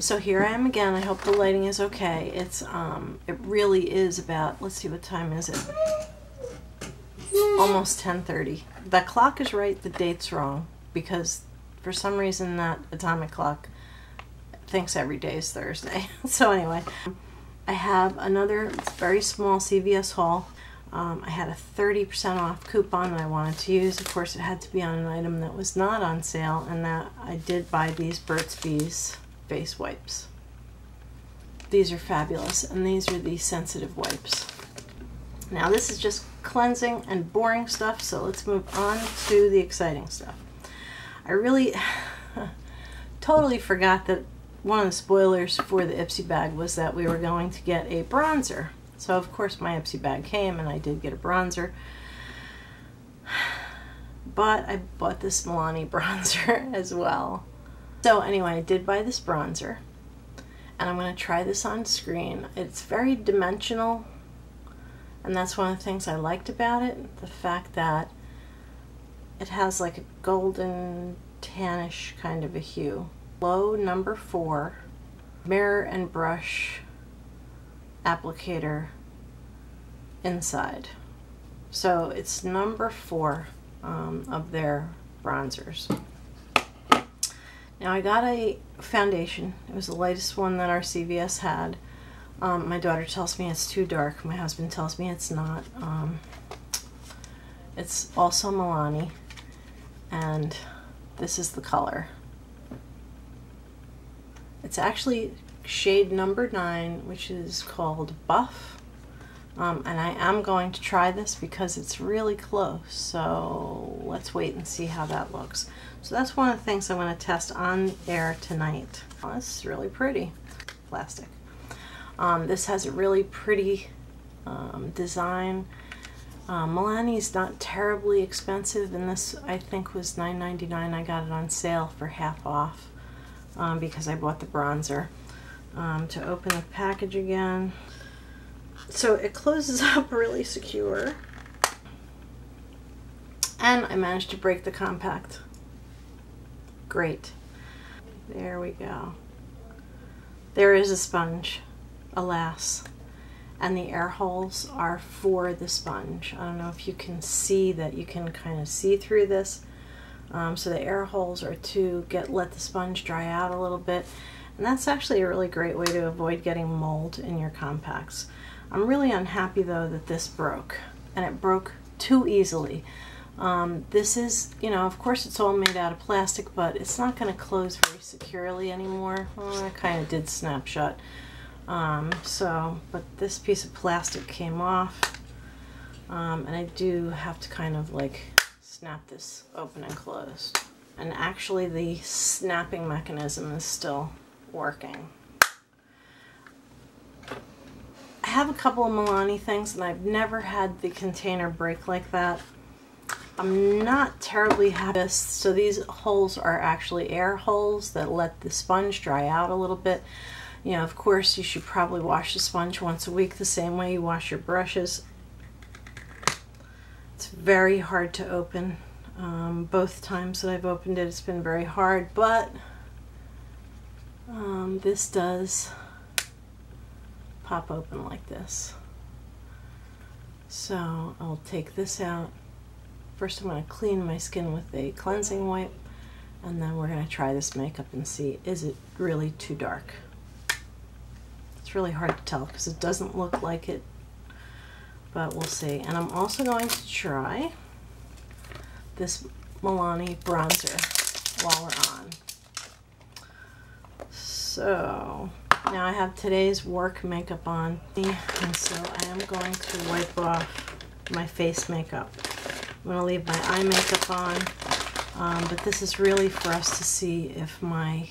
So here I am again. I hope the lighting is okay. It's it really is about, let's see, what time is it? Almost 10:30. That clock is right, the date's wrong, because for some reason that atomic clock thinks every day is Thursday. So anyway, I have another very small CVS haul. I had a 30% off coupon that I wanted to use. Of course, it had to be on an item that was not on sale, and that I did buy these Burt's Bees face wipes. These are fabulous, and these are the sensitive wipes. Now this is just cleansing and boring stuff, so let's move on to the exciting stuff. I really totally forgot that one of the spoilers for the Ipsy bag was that we were going to get a bronzer. So of course my Ipsy bag came and I did get a bronzer. But I bought this Milani bronzer as well. So anyway, I did buy this bronzer. And I'm going to try this on screen. It's very dimensional. And that's one of the things I liked about it. The fact that it has like a golden tannish kind of a hue. Low number 4 mirror and brush applicator inside. So it's number 4 of their bronzers. Now I got a foundation. It was the lightest one that our CVS had. My daughter tells me it's too dark. My husband tells me it's not. It's also Milani, and this is the color. It's actually shade number 9, which is called Buff. And I am going to try this because it's really close. So let's wait and see how that looks. So that's one of the things I'm going to test on air tonight. Oh, this is really pretty. Plastic. This has a really pretty design. Milani's not terribly expensive, and this I think was $9.99. I got it on sale for half off because I bought the bronzer. To open the package again. So it closes up really secure. And I managed to break the compact. Great. There we go. There is a sponge, alas. And the air holes are for the sponge. I don't know if you can see that, you can kind of see through this. So the air holes are to let the sponge dry out a little bit. And that's actually a really great way to avoid getting mold in your compacts. I'm really unhappy though that this broke, and it broke too easily. This is, you know, of course it's all made out of plastic, but it's not going to close very securely anymore. Well, it kind of did snap shut. But this piece of plastic came off, and I do have to kind of like snap this open and closed. And actually the snapping mechanism is still working. I have a couple of Milani things, and I've never had the container break like that. I'm not terribly happy. So these holes are actually air holes that let the sponge dry out a little bit. You know, of course, you should probably wash the sponge once a week the same way you wash your brushes. It's very hard to open. Both times that I've opened it, it's been very hard, but this does pop open like this. So I'll take this out. First I'm going to clean my skin with a cleansing wipe, and then we're going to try this makeup and see, is it really too dark? It's really hard to tell because it doesn't look like it, but we'll see. And I'm also going to try this Milani bronzer while we're on. So now I have today's work makeup on, and so I am going to wipe off my face makeup. I'm going to leave my eye makeup on, but this is really for us to see if my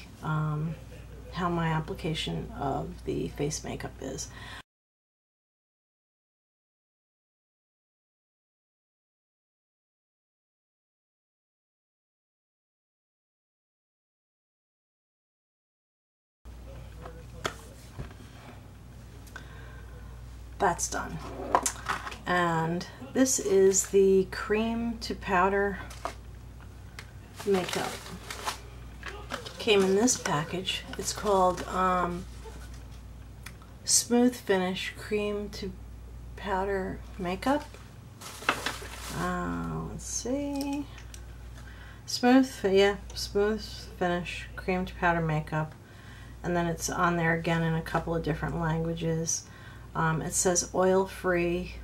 how my application of the face makeup is. That's done. And this is the cream to powder makeup. came in this package. It's called Smooth Finish Cream to Powder Makeup. Let's see. Smooth Finish Cream to Powder Makeup. And then it's on there again in a couple of different languages. It says oil-free.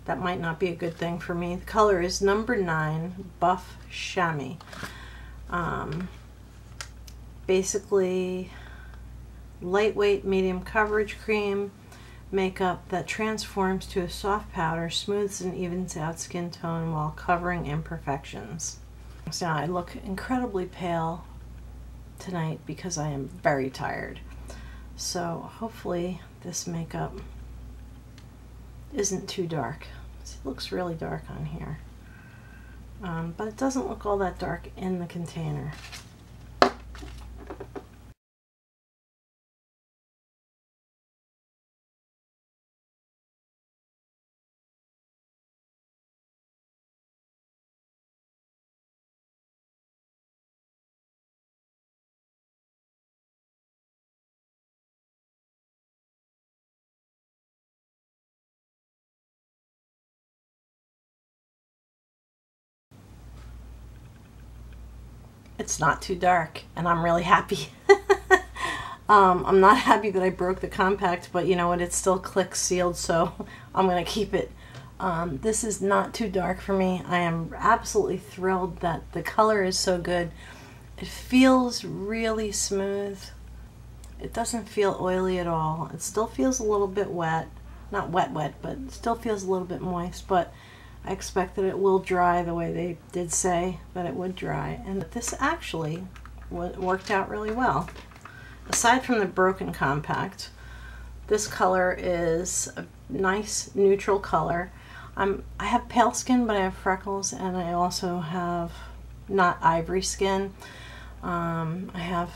That might not be a good thing for me. The color is number 9, Buff Chamois. Basically, lightweight, medium coverage cream makeup that transforms to a soft powder, smooths and evens out skin tone while covering imperfections. So I look incredibly pale tonight because I am very tired. So hopefully this makeup isn't too dark. It looks really dark on here. But it doesn't look all that dark in the container. It's not too dark, and I'm really happy. I'm not happy that I broke the compact, but you know what, it still clicks sealed, so I'm going to keep it. This is not too dark for me. I am absolutely thrilled that the color is so good. It feels really smooth. It doesn't feel oily at all. It still feels a little bit wet. Not wet, but it still feels a little bit moist, but I expect that it will dry the way they did say that it would dry, and this actually worked out really well. Aside from the broken compact, this color is a nice neutral color. I have pale skin, but I have freckles, and I also have not ivory skin. I have,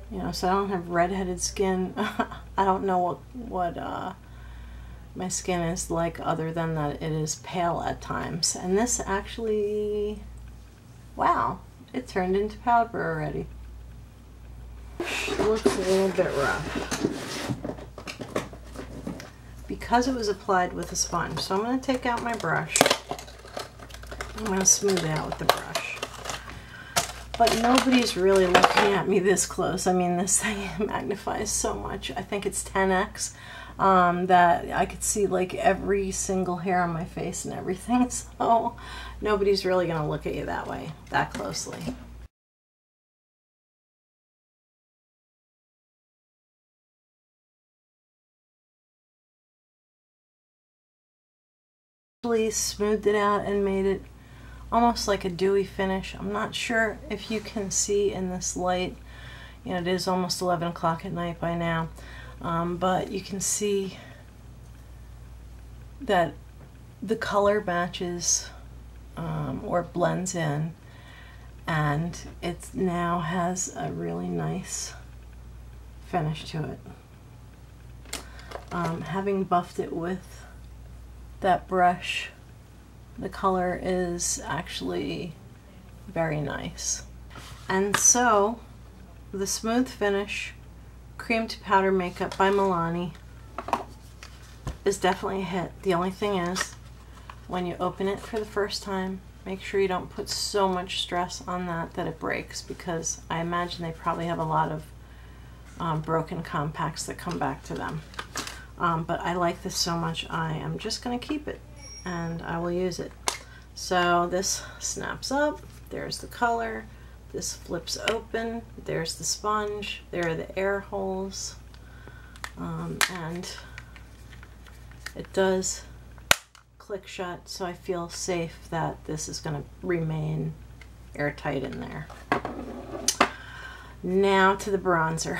you know, so I don't have redheaded skin. I don't know what my skin is like other than that it is pale at times. And this actually, wow, it turned into powder already. It looks a little bit rough because it was applied with a sponge. So I'm going to take out my brush. I'm going to smooth it out with the brush. But nobody's really looking at me this close. I mean, this thing magnifies so much. I think it's 10x. That I could see like every single hair on my face and everything, so nobody's really going to look at you that way, that closely. Really smoothed it out and made it almost like a dewy finish. I'm not sure if you can see in this light, you know, it is almost 11 o'clock at night by now. But you can see that the color matches or blends in, and it now has a really nice finish to it. Having buffed it with that brush, the color is actually very nice. And so the Smooth Finish Cream to Powder Makeup by Milani is definitely a hit. The only thing is, when you open it for the first time, make sure you don't put so much stress on that it breaks, because I imagine they probably have a lot of broken compacts that come back to them. But I like this so much, I am just going to keep it, and I will use it. So this snaps up, there's the color. This flips open, there's the sponge, there are the air holes, and it does click shut, so I feel safe that this is going to remain airtight in there. Now to the bronzer.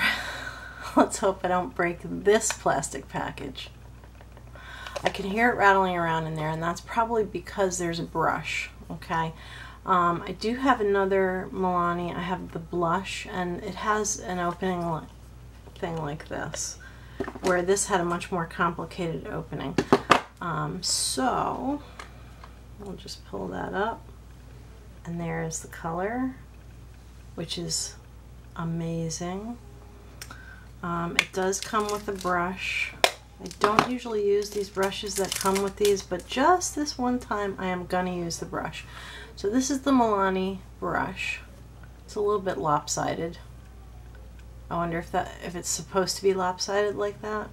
Let's hope I don't break this plastic package. I can hear it rattling around in there, and that's probably because there's a brush, okay? I do have another Milani. I have the blush, and it has an opening thing like this, where this had a much more complicated opening. So we'll just pull that up, and there's the color. which is amazing. It does come with a brush. I don't usually use these brushes that come with these, but just this one time I am gonna use the brush. So this is the Milani Brush. It's a little bit lopsided. I wonder if it's supposed to be lopsided like that.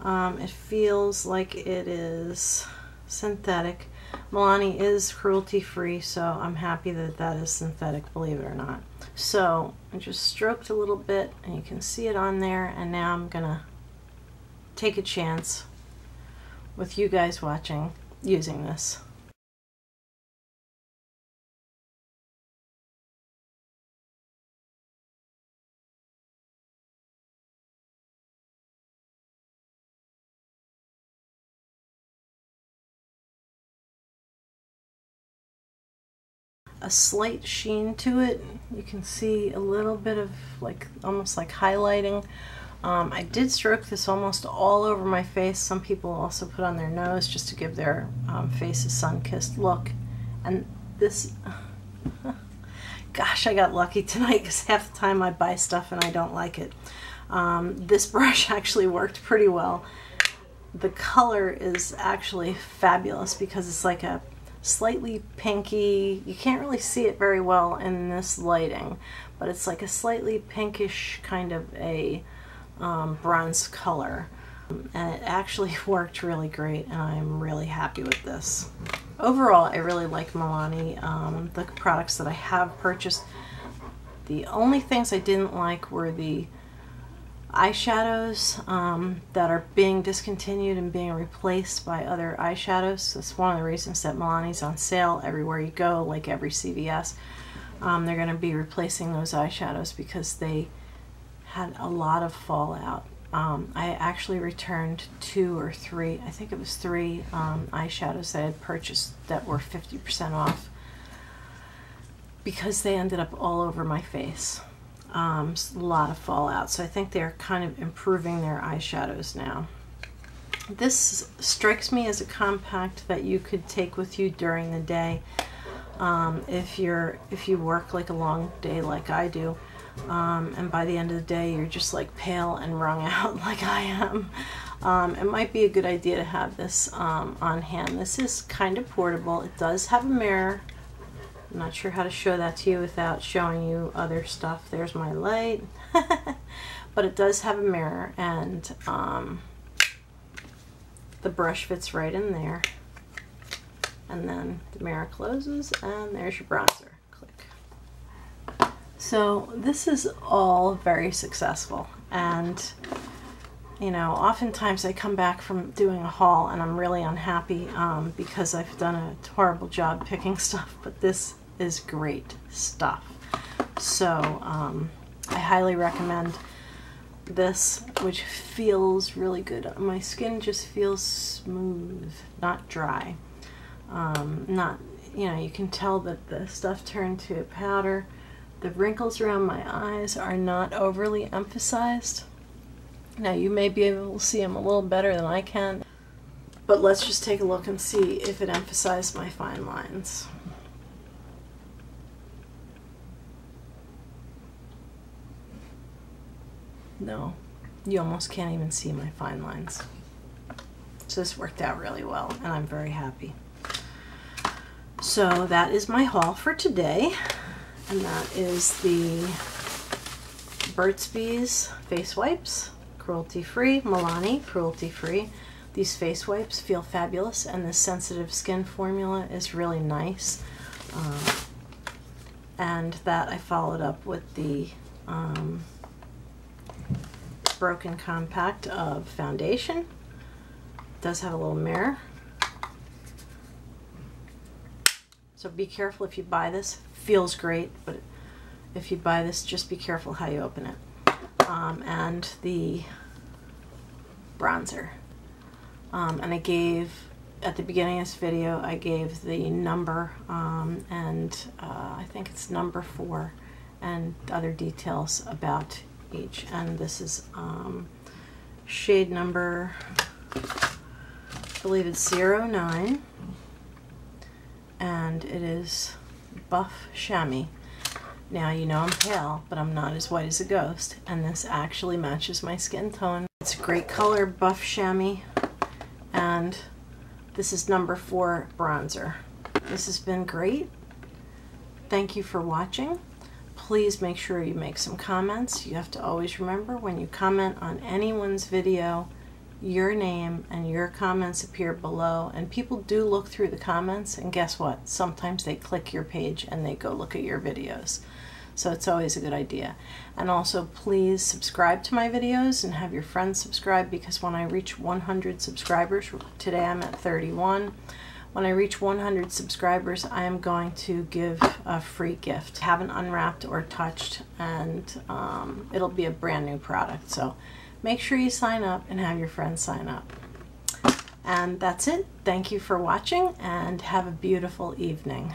It feels like it is synthetic. Milani is cruelty-free, so I'm happy that that is synthetic, believe it or not. So I just stroked a little bit and you can see it on there, and now I'm gonna take a chance with you guys watching using this. A slight sheen to it. You can see a little bit of like almost like highlighting. I did stroke this almost all over my face. Some people also put on their nose just to give their face a sun-kissed look. And this, gosh, I got lucky tonight because half the time I buy stuff and I don't like it. This brush actually worked pretty well. The color is actually fabulous because it's like a slightly pinky, you can't really see it very well in this lighting, but it's like a slightly pinkish kind of a bronze color, and it actually worked really great, and I'm really happy with this. Overall, I really like Milani, the products that I have purchased. The only things I didn't like were the eyeshadows that are being discontinued and being replaced by other eyeshadows. That's one of the reasons that Milani's on sale everywhere you go, like every CVS. They're going to be replacing those eyeshadows because they had a lot of fallout. I actually returned 2 or 3, I think it was 3 eyeshadows that I had purchased that were 50% off because they ended up all over my face. A lot of fallout, so I think they're kind of improving their eyeshadows now. This strikes me as a compact that you could take with you during the day if you work like a long day like I do, and by the end of the day you're just like pale and wrung out like I am. It might be a good idea to have this on hand. This is kind of portable. It does have a mirror. I'm not sure how to show that to you without showing you other stuff. There's my light. But it does have a mirror, and the brush fits right in there. And then the mirror closes, and there's your bronzer. Click. So this is all very successful, and you know, oftentimes I come back from doing a haul and I'm really unhappy because I've done a horrible job picking stuff, but this is great stuff. So I highly recommend this, which feels really good. My skin just feels smooth, not dry. Not, you know, you can tell that the stuff turned to powder. The wrinkles around my eyes are not overly emphasized. Now you may be able to see them a little better than I can, but let's just take a look and see if it emphasized my fine lines. No, you almost can't even see my fine lines. So this worked out really well, and I'm very happy. So that is my haul for today, and that is the Burt's Bees face wipes, cruelty-free, Milani, cruelty-free. These face wipes feel fabulous, and this sensitive skin formula is really nice. And that I followed up with the Broken Compact of foundation. It does have a little mirror. So be careful if you buy this. Feels great, but if you buy this, just be careful how you open it. And the bronzer. And I gave, at the beginning of this video, I gave the number, and I think it's number 4, and other details about each. And this is shade number, I believe it's 09, and it is Buff Chamois. Now, you know I'm pale, but I'm not as white as a ghost, and this actually matches my skin tone. It's a great color, buff chamois, and this is number 4 bronzer. This has been great. Thank you for watching. Please make sure you make some comments. You have to always remember, when you comment on anyone's video, your name and your comments appear below, and people do look through the comments, and guess what? Sometimes they click your page and they go look at your videos. So it's always a good idea. And also, please subscribe to my videos and have your friends subscribe, because when I reach 100 subscribers, today I'm at 31, when I reach 100 subscribers, I am going to give a free gift. I haven't unwrapped or touched, and it'll be a brand new product. So make sure you sign up and have your friends sign up. And that's it. Thank you for watching, and have a beautiful evening.